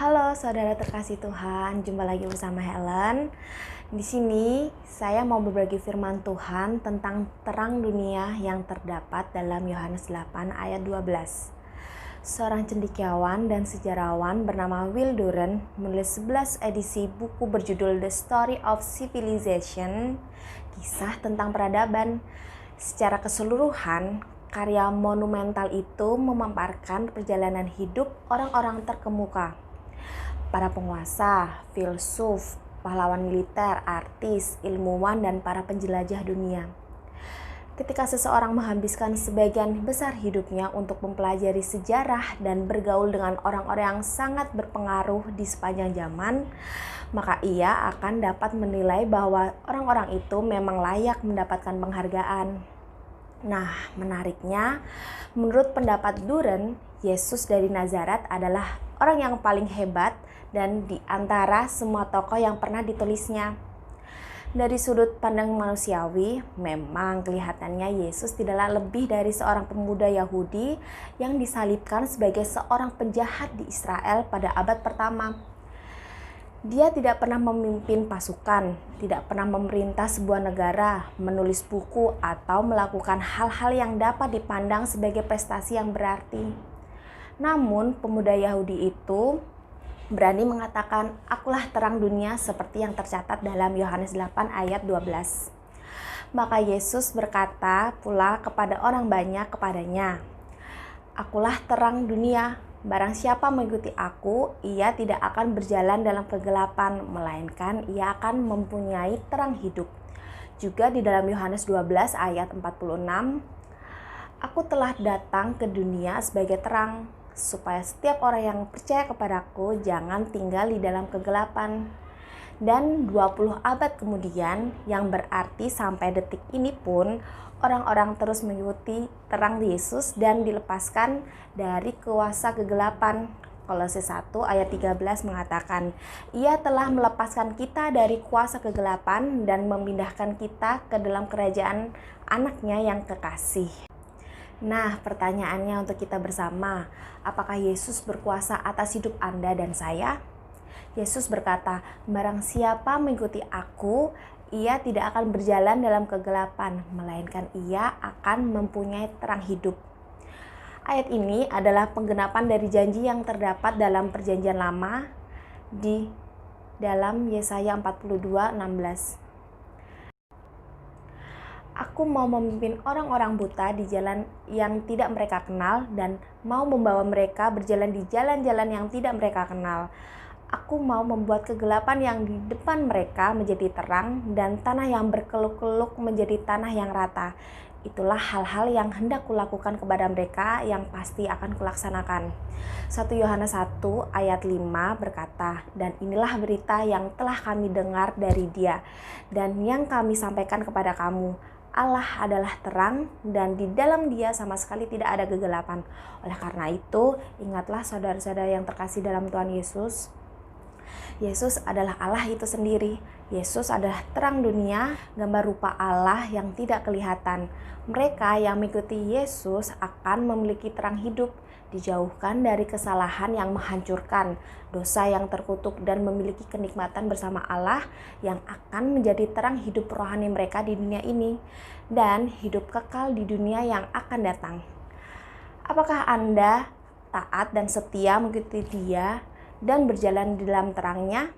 Halo saudara terkasih Tuhan, jumpa lagi bersama Helen. Di sini saya mau berbagi firman Tuhan tentang terang dunia yang terdapat dalam Yohanes 8 ayat 12. Seorang cendekiawan dan sejarawan bernama Will Durant menulis 11 edisi buku berjudul The Story of Civilization, kisah tentang peradaban. Secara keseluruhan, karya monumental itu memaparkan perjalanan hidup orang-orang terkemuka, para penguasa, filsuf, pahlawan militer, artis, ilmuwan, dan para penjelajah dunia. Ketika seseorang menghabiskan sebagian besar hidupnya untuk mempelajari sejarah dan bergaul dengan orang-orang yang sangat berpengaruh di sepanjang zaman, maka ia akan dapat menilai bahwa orang-orang itu memang layak mendapatkan penghargaan. Nah, menariknya, menurut pendapat Durant, Yesus dari Nazaret adalah orang yang paling hebat dan di antara semua tokoh yang pernah ditulisnya. Dari sudut pandang manusiawi, memang kelihatannya Yesus tidaklah lebih dari seorang pemuda Yahudi yang disalibkan sebagai seorang penjahat di Israel pada abad pertama. Dia tidak pernah memimpin pasukan, tidak pernah memerintah sebuah negara, menulis buku, atau melakukan hal-hal yang dapat dipandang sebagai prestasi yang berarti. Namun, pemuda Yahudi itu berani mengatakan, "Akulah terang dunia," seperti yang tercatat dalam Yohanes 8 ayat 12. Maka Yesus berkata pula kepada orang banyak kepadanya, "Akulah terang dunia. Barang siapa mengikuti aku, ia tidak akan berjalan dalam kegelapan, melainkan ia akan mempunyai terang hidup." Juga di dalam Yohanes 12 ayat 46, "Aku telah datang ke dunia sebagai terang, supaya setiap orang yang percaya kepadaku jangan tinggal di dalam kegelapan." Dan 20 abad kemudian, yang berarti sampai detik ini pun, orang-orang terus mengikuti terang Yesus dan dilepaskan dari kuasa kegelapan. Kolose 1 ayat 13 mengatakan, "Ia telah melepaskan kita dari kuasa kegelapan dan memindahkan kita ke dalam kerajaan anaknya yang kekasih." Nah, pertanyaannya untuk kita bersama, apakah Yesus berkuasa atas hidup Anda dan saya? Yesus berkata, "Barang siapa mengikuti aku, ia tidak akan berjalan dalam kegelapan, melainkan ia akan mempunyai terang hidup." Ayat ini adalah penggenapan dari janji yang terdapat dalam Perjanjian Lama di dalam Yesaya 42:16. "Aku mau memimpin orang-orang buta di jalan yang tidak mereka kenal dan mau membawa mereka berjalan di jalan-jalan yang tidak mereka kenal. Aku mau membuat kegelapan yang di depan mereka menjadi terang dan tanah yang berkeluk-keluk menjadi tanah yang rata. Itulah hal-hal yang hendak kulakukan kepada mereka, yang pasti akan kulaksanakan." 1 Yohanes 1 ayat 5 berkata, "Dan inilah berita yang telah kami dengar dari Dia dan yang kami sampaikan kepada kamu. Allah adalah terang dan di dalam Dia sama sekali tidak ada kegelapan. Oleh karena itu, ingatlah saudara-saudara yang terkasih dalam Tuhan Yesus, Yesus adalah Allah itu sendiri. Yesus adalah terang dunia, gambar rupa Allah yang tidak kelihatan. Mereka yang mengikuti Yesus akan memiliki terang hidup, dijauhkan dari kesalahan yang menghancurkan, dosa yang terkutuk, dan memiliki kenikmatan bersama Allah yang akan menjadi terang hidup rohani mereka di dunia ini dan hidup kekal di dunia yang akan datang. Apakah Anda taat dan setia mengikuti Dia dan berjalan di dalam terangnya?